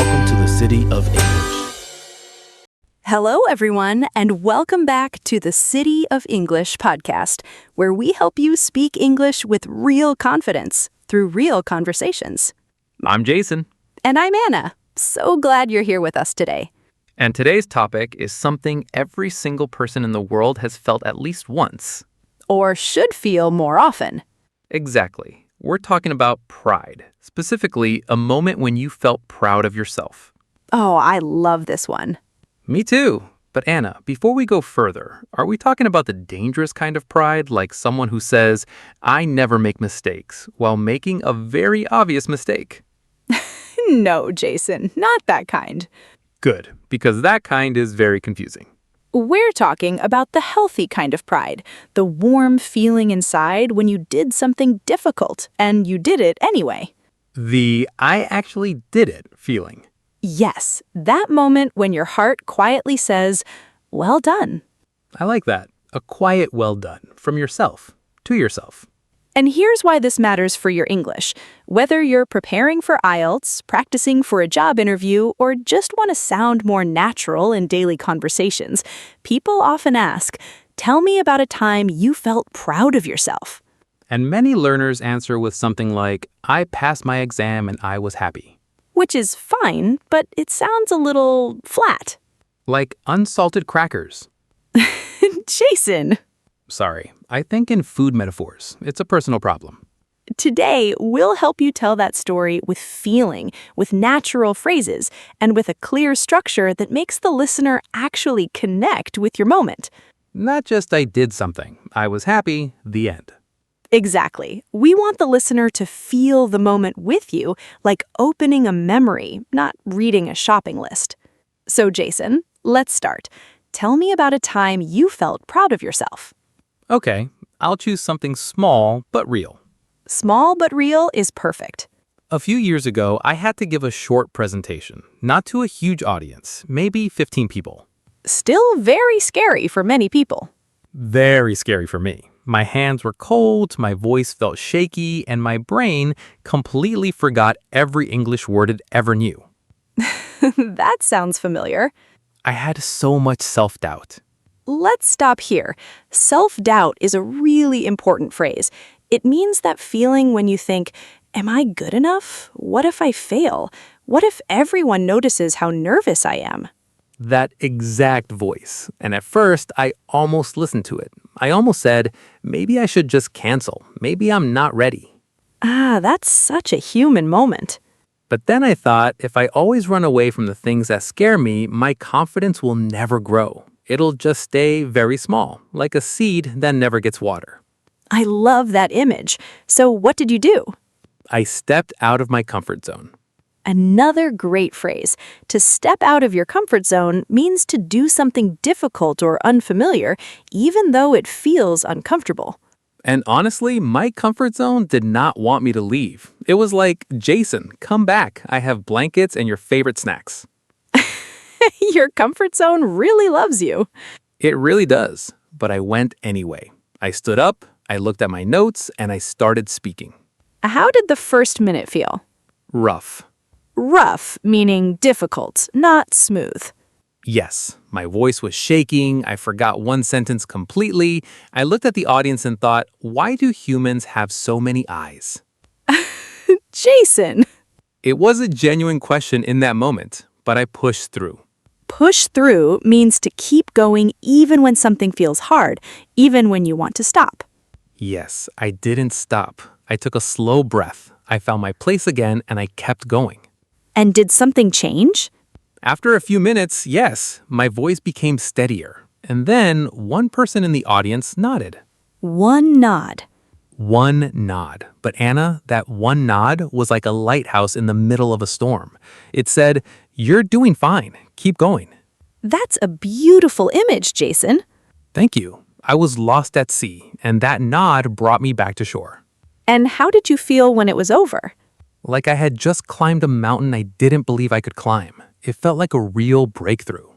welcome to the City of English. Hello, everyone, and welcome back to the City of English podcast, where we help you speak English with real confidence through real conversations. I'm Jason. And I'm Anna. So glad you're here with us today. And today's topic is something every single person in the world has felt at least once. Or should feel more often. Exactly. We're talking about pride, specifically a moment when you felt proud of yourself. Oh, I love this one. Me too. But Anna, before we go further, are we talking about the dangerous kind of pride, like someone who says, I never make mistakes, while making a very obvious mistake? No, Jason, not that kind. Good, because that kind is very confusing. We're talking about the healthy kind of pride, the warm feeling inside when you did something difficult and you did it anyway. The I actually did it feeling. Yes, that moment when your heart quietly says, well done. I like that. A quiet well done from yourself to yourself. And here's why this matters for your English. Whether you're preparing for IELTS, practicing for a job interview, or just want to sound more natural in daily conversations, people often ask, tell me about a time you felt proud of yourself. And many learners answer with something like, I passed my exam and I was happy. Which is fine, but it sounds a little flat. Like unsalted crackers. Jason! Sorry, I think in food metaphors. It's a personal problem. Today, we'll help you tell that story with feeling, with natural phrases, and with a clear structure that makes the listener actually connect with your moment. Not just I did something. I was happy, the end. Exactly. We want the listener to feel the moment with you, like opening a memory, not reading a shopping list. So, Jason, let's start. Tell me about a time you felt proud of yourself. Okay, I'll choose something small but real. Small but real is perfect. A few years ago, I had to give a short presentation, not to a huge audience, maybe 15 people. Still very scary for many people. Very scary for me. My hands were cold, my voice felt shaky, and my brain completely forgot every English word it ever knew. That sounds familiar. I had so much self-doubt. Let's stop here. Self-doubt is a really important phrase. It means that feeling when you think, am I good enough? What if I fail? What if everyone notices how nervous I am? That exact voice. And at first, I almost listened to it. I almost said, maybe I should just cancel. Maybe I'm not ready. That's such a human moment. But then I thought, if I always run away from the things that scare me, my confidence will never grow. It'll just stay very small, like a seed that never gets water. I love that image. So what did you do? I stepped out of my comfort zone. Another great phrase. To step out of your comfort zone means to do something difficult or unfamiliar, even though it feels uncomfortable. And honestly, my comfort zone did not want me to leave. It was like, Jason, come back. I have blankets and your favorite snacks. Your comfort zone really loves you. It really does. But I went anyway. I stood up, I looked at my notes, and I started speaking. How did the first minute feel? Rough. Rough, meaning difficult, not smooth. Yes, my voice was shaking. I forgot one sentence completely. I looked at the audience and thought, why do humans have so many eyes? Jason! It was a genuine question in that moment, but I pushed through. Push through means to keep going even when something feels hard, even when you want to stop. Yes, I didn't stop. I took a slow breath. I found my place again and I kept going. And did something change? After a few minutes, yes, my voice became steadier. And then one person in the audience nodded. One nod. One nod. But Anna, that one nod was like a lighthouse in the middle of a storm. It said, you're doing fine. Keep going. That's a beautiful image, Jason. Thank you. I was lost at sea, and that nod brought me back to shore. And how did you feel when it was over? Like I had just climbed a mountain I didn't believe I could climb. It felt like a real breakthrough.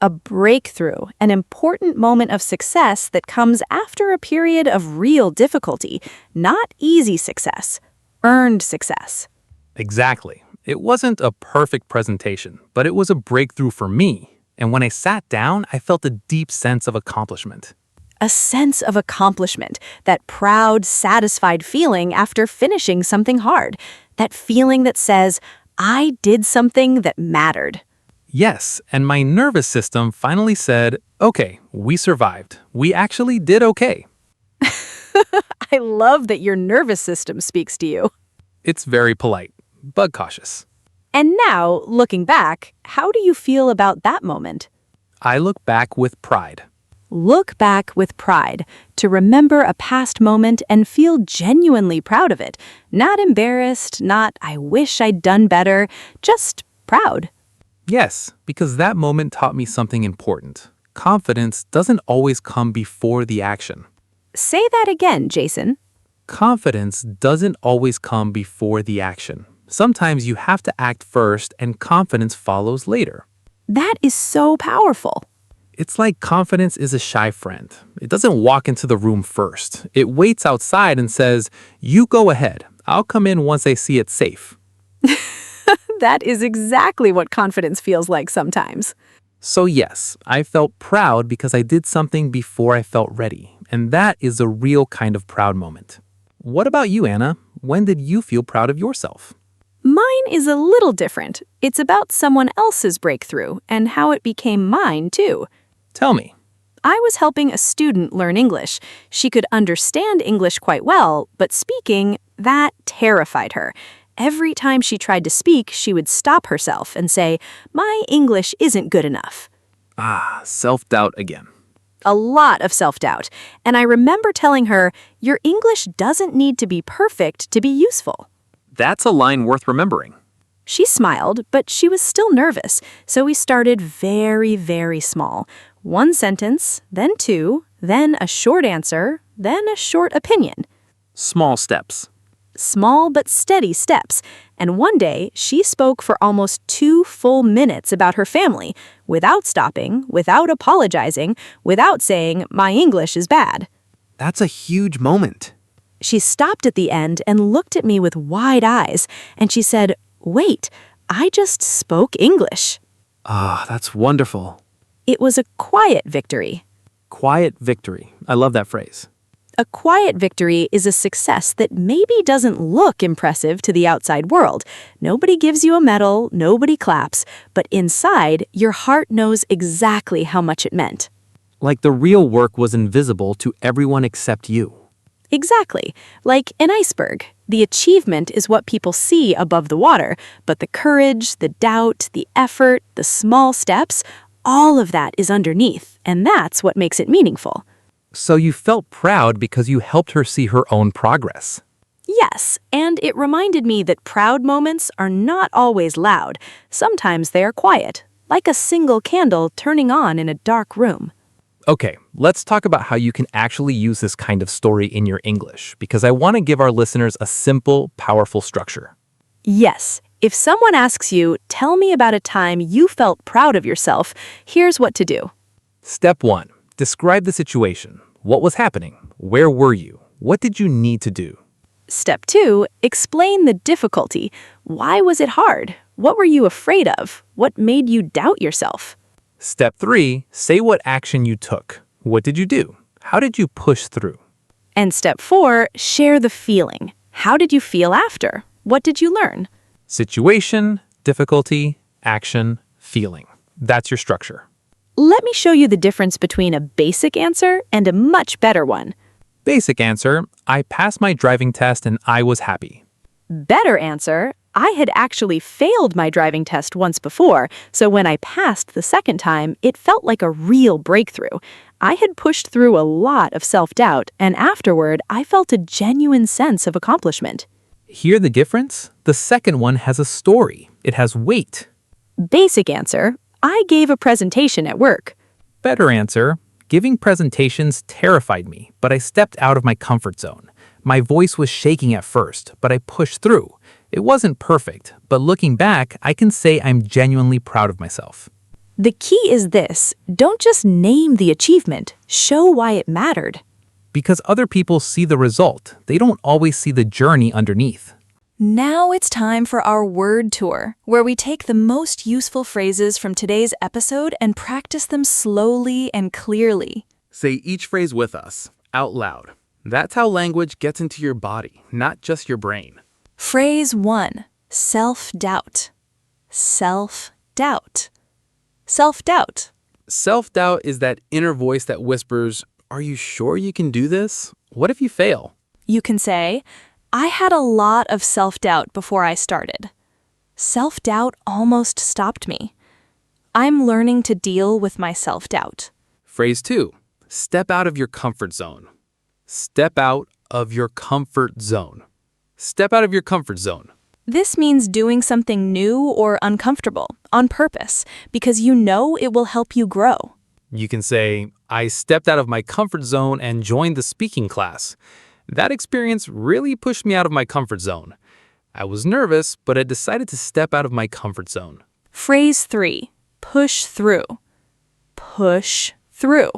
A breakthrough, an important moment of success that comes after a period of real difficulty, not easy success, earned success. Exactly. It wasn't a perfect presentation, but it was a breakthrough for me. And when I sat down, I felt a deep sense of accomplishment. A sense of accomplishment, that proud, satisfied feeling after finishing something hard. That feeling that says, I did something that mattered. Yes, and my nervous system finally said, okay, we survived. We actually did okay. I love that your nervous system speaks to you. It's very polite, but cautious. And now, looking back, how do you feel about that moment? I look back with pride. Look back with pride, to remember a past moment and feel genuinely proud of it. Not embarrassed, not I wish I'd done better, just proud. Yes, because that moment taught me something important. Confidence doesn't always come before the action. Say that again, Jason. Confidence doesn't always come before the action. Sometimes you have to act first and confidence follows later. That is so powerful. It's like confidence is a shy friend. It doesn't walk into the room first. It waits outside and says, you go ahead. I'll come in once I see it's safe. That is exactly what confidence feels like sometimes. So yes, I felt proud because I did something before I felt ready. And that is a real kind of proud moment. What about you, Anna? When did you feel proud of yourself? Mine is a little different. It's about someone else's breakthrough and how it became mine, too. Tell me. I was helping a student learn English. She could understand English quite well, but speaking, that terrified her. Every time she tried to speak, she would stop herself and say, "My English isn't good enough." Self-doubt again. A lot of self-doubt. And I remember telling her, "Your English doesn't need to be perfect to be useful." That's a line worth remembering. She smiled, but she was still nervous, so we started very, very small. One sentence, then two, then a short answer, then a short opinion. Small steps. Small but steady steps. And one day, she spoke for almost 2 full minutes about her family, without stopping, without apologizing, without saying, "My English is bad." That's a huge moment. She stopped at the end and looked at me with wide eyes, and she said, "Wait, I just spoke English." That's wonderful. It was a quiet victory. Quiet victory. I love that phrase. A quiet victory is a success that maybe doesn't look impressive to the outside world. Nobody gives you a medal, nobody claps, but inside, your heart knows exactly how much it meant. Like the real work was invisible to everyone except you. Exactly. Like an iceberg. The achievement is what people see above the water, but the courage, the doubt, the effort, the small steps, all of that is underneath, and that's what makes it meaningful. So you felt proud because you helped her see her own progress. Yes, and it reminded me that proud moments are not always loud. Sometimes they are quiet, like a single candle turning on in a dark room. Okay, let's talk about how you can actually use this kind of story in your English, because I want to give our listeners a simple, powerful structure. Yes, if someone asks you, "Tell me about a time you felt proud of yourself," here's what to do. Step 1. Describe the situation. What was happening? Where were you? What did you need to do? Step 2, explain the difficulty. Why was it hard? What were you afraid of? What made you doubt yourself? Step 3, say what action you took. What did you do? How did you push through? And step 4, share the feeling. How did you feel after? What did you learn? Situation, difficulty, action, feeling. That's your structure. Let me show you the difference between a basic answer and a much better one. Basic answer, I passed my driving test and I was happy. Better answer, I had actually failed my driving test once before, so when I passed the second time, it felt like a real breakthrough. I had pushed through a lot of self-doubt, and afterward, I felt a genuine sense of accomplishment. Hear the difference? The second one has a story. It has weight. Basic answer, I gave a presentation at work. Better answer, giving presentations terrified me, but I stepped out of my comfort zone. My voice was shaking at first, but I pushed through. It wasn't perfect, but looking back, I can say I'm genuinely proud of myself. The key is this: don't just name the achievement, show why it mattered. Because other people see the result, they don't always see the journey underneath. Now it's time for our word tour, where we take the most useful phrases from today's episode and practice them slowly and clearly. Say each phrase with us, out loud. That's how language gets into your body, not just your brain. Phrase 1. Self-doubt. Self-doubt. Self-doubt. Self-doubt is that inner voice that whispers, "Are you sure you can do this? What if you fail?" You can say, I had a lot of self-doubt before I started. Self-doubt almost stopped me. I'm learning to deal with my self-doubt. Phrase 2. Step out of your comfort zone. Step out of your comfort zone. Step out of your comfort zone. This means doing something new or uncomfortable on purpose because you know it will help you grow. You can say, "I stepped out of my comfort zone and joined the speaking class. That experience really pushed me out of my comfort zone. I was nervous, but I decided to step out of my comfort zone." Phrase 3. Push through. Push through.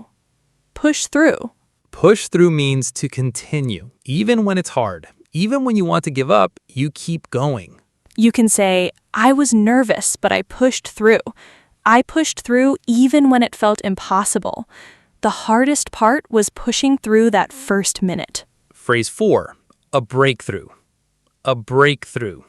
Push through. Push through means to continue, even when it's hard. Even when you want to give up, you keep going. You can say, I was nervous, but I pushed through. I pushed through even when it felt impossible. The hardest part was pushing through that first minute. Phrase 4. A breakthrough. A breakthrough.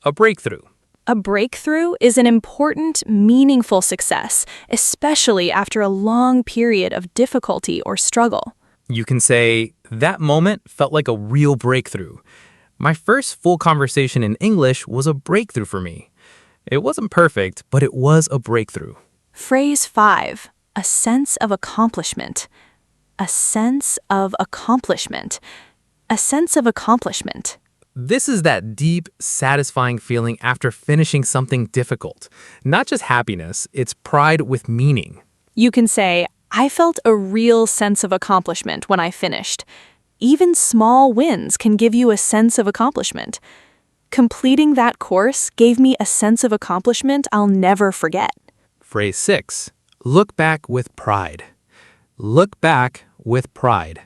A breakthrough. A breakthrough is an important, meaningful success, especially after a long period of difficulty or struggle. You can say, that moment felt like a real breakthrough. My first full conversation in English was a breakthrough for me. It wasn't perfect, but it was a breakthrough. Phrase 5. A sense of accomplishment. A sense of accomplishment. A sense of accomplishment. This is that deep, satisfying feeling after finishing something difficult. Not just happiness, it's pride with meaning. You can say, I felt a real sense of accomplishment when I finished. Even small wins can give you a sense of accomplishment. Completing that course gave me a sense of accomplishment I'll never forget. Phrase 6. Look back with pride. Look back with pride.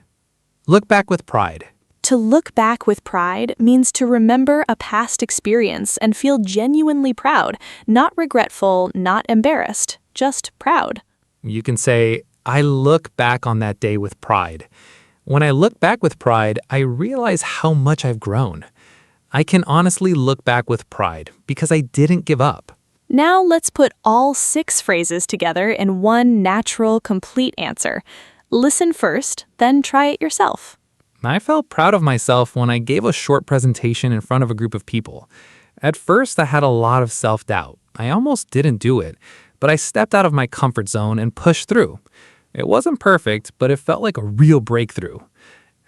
Look back with pride. To look back with pride means to remember a past experience and feel genuinely proud, not regretful, not embarrassed, just proud. You can say, I look back on that day with pride. When I look back with pride, I realize how much I've grown. I can honestly look back with pride because I didn't give up. Now let's put all 6 phrases together in one natural, complete answer. Listen first, then try it yourself. I felt proud of myself when I gave a short presentation in front of a group of people. At first, I had a lot of self-doubt. I almost didn't do it, but I stepped out of my comfort zone and pushed through. It wasn't perfect, but it felt like a real breakthrough.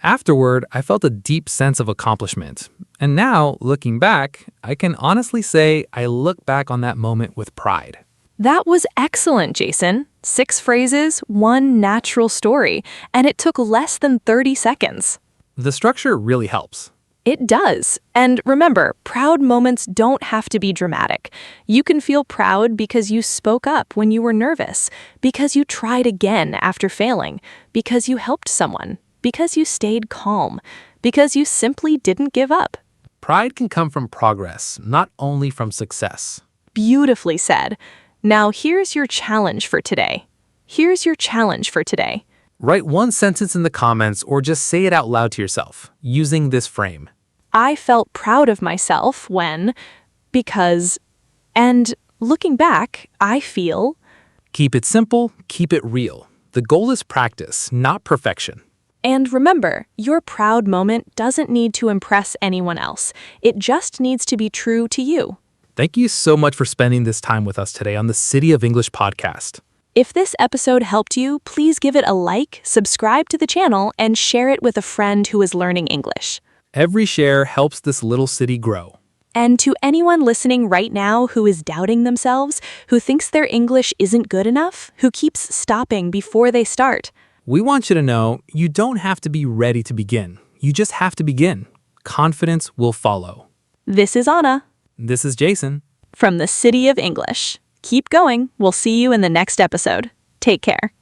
Afterward, I felt a deep sense of accomplishment. And now, looking back, I can honestly say I look back on that moment with pride. That was excellent, Jason. 6 phrases, 1 natural story, and it took less than 30 seconds. The structure really helps. It does. And remember, proud moments don't have to be dramatic. You can feel proud because you spoke up when you were nervous, because you tried again after failing, because you helped someone, because you stayed calm, because you simply didn't give up. Pride can come from progress, not only from success. Beautifully said. Now here's your challenge for today. Here's your challenge for today. Write one sentence in the comments or just say it out loud to yourself, using this frame. I felt proud of myself when, because, and looking back, I feel. Keep it simple, keep it real. The goal is practice, not perfection. And remember, your proud moment doesn't need to impress anyone else. It just needs to be true to you. Thank you so much for spending this time with us today on the City of English podcast. If this episode helped you, please give it a like, subscribe to the channel, and share it with a friend who is learning English. Every share helps this little city grow. And to anyone listening right now who is doubting themselves, who thinks their English isn't good enough, who keeps stopping before they start, we want you to know you don't have to be ready to begin. You just have to begin. Confidence will follow. This is Anna. This is Jason. From the City of English. Keep going. We'll see you in the next episode. Take care.